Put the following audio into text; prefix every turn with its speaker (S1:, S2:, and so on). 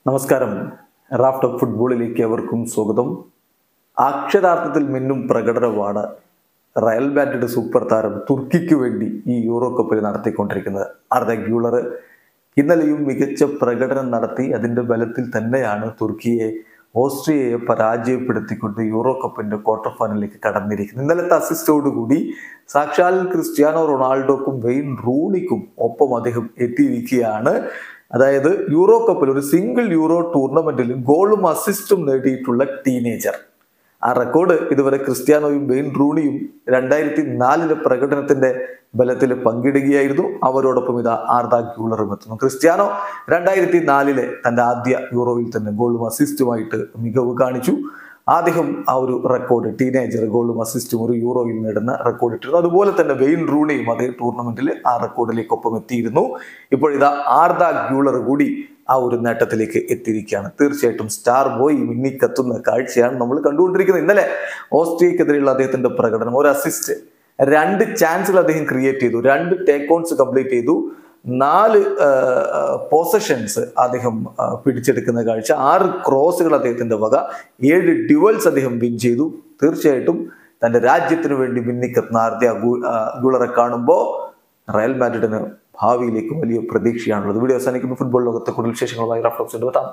S1: നമസ്കാരം. Raf talk ഫുട്ബോളിലേക്ക് അവർക്കും സ്വാഗതം. അക്ഷരാർത്ഥത്തിൽ മിന്നും പ്രകടനമാണ് റയൽ മാഡ്രിഡ് സൂപ്പർ താരം തുർക്കിക്ക് വേണ്ടി ഈ യൂറോ കപ്പിൽ നടത്തിക്കൊണ്ടിരിക്കുന്നത്. ആർദ ഗ്യൂളർ ഇന്നലെയും മികച്ച പ്രകടനം നടത്തി. അതിൻ്റെ ബലത്തിൽ തന്നെയാണ് തുർക്കിയെ ഓസ്ട്രിയയെ പരാജയപ്പെടുത്തിക്കൊണ്ട് യൂറോ കപ്പിന്റെ ക്വാർട്ടർ ഫൈനലിലേക്ക് കടന്നിരിക്കുന്നത്. ഇന്നലത്തെ അസിസ്റ്റോടുകൂടി സാക്ഷാൽ ക്രിസ്ത്യാനോ റൊണാൾഡോക്കും വെയിൻ റൂണിക്കും ഒപ്പം അദ്ദേഹം എത്തിയിരിക്കുകയാണ്. അതായത് യൂറോ കപ്പിൽ ഒരു സിംഗിൾ യൂറോ ടൂർണമെന്റിൽ ഗോളും അസിസ്റ്റും നേടിയിട്ടുള്ള ടീനേജർ. ആ റെക്കോർഡ് ഇതുവരെ ക്രിസ്ത്യാനോയും വെയിൻ റൂണിയും 2004 പ്രകടനത്തിന്റെ ബലത്തിൽ പങ്കിടുകയായിരുന്നു. അവരോടൊപ്പം ഇതാ ആർദ ഗ്യൂളറും എത്തുന്നു. ക്രിസ്ത്യാനോ 2004 തന്റെ ആദ്യ യൂറോയിൽ തന്നെ ഗോളും അസിസ്റ്റുമായിട്ട് മികവ് കാണിച്ചു. അദ്ദേഹം ആ ഒരു റെക്കോർഡ് ടീനേജർ ഗോളും അസിസ്റ്റും ഒരു യൂറോയിൽ നേടുന്ന റെക്കോർഡ് ഇട്ടിരുന്നു. അതുപോലെ തന്നെ വെയിൻ റൂണിയും അതേ ടൂർണമെന്റിൽ ആ റെക്കോർഡിലേക്കൊപ്പം എത്തിയിരുന്നു. ഇപ്പോഴിതാ ആർദ ഗ്യൂളർ കൂടി ആ ഒരു നേട്ടത്തിലേക്ക് എത്തിയിരിക്കുകയാണ്. തീർച്ചയായിട്ടും സ്റ്റാർ ബോയ് മിന്നിക്കത്തുന്ന കാഴ്ചയാണ് നമ്മൾ കണ്ടുകൊണ്ടിരിക്കുന്നത്. ഇന്നലെ ഓസ്ട്രിയക്കെതിരെയുള്ള അദ്ദേഹത്തിന്റെ പ്രകടനം, ഒരു അസിസ്റ്റ്, 2 ചാൻസുകൾ അദ്ദേഹം ക്രിയേറ്റ് ചെയ്തു, 2 ടേക്ക് ഓൺസ് കംപ്ലീറ്റ് ചെയ്തു, 4 പൊസഷൻസ് അദ്ദേഹം പിടിച്ചെടുക്കുന്ന കാഴ്ച, 6 ക്രോസുകൾ അദ്ദേഹത്തിന്റെ വക, 7 ഡ്യുവൽസ് അദ്ദേഹം വിൻ ചെയ്തു. തീർച്ചയായിട്ടും തന്റെ രാജ്യത്തിന് വേണ്ടി മിന്നിക്കത്തുന്ന ആർദ ഗ്യൂളറെ കാണുമ്പോൾ റയൽ മാഡ്രിഡിന് ഭാവിയിലേക്ക് വലിയ പ്രതീക്ഷയാണുള്ളത്. വീഡിയോ അവസാനിക്കുന്ന ഫുട്ബോൾ ലോകത്തെ കൂടുതൽ വിശേഷങ്ങളുമായി റാഫ് ടോക്സിന്റെ എത്താം.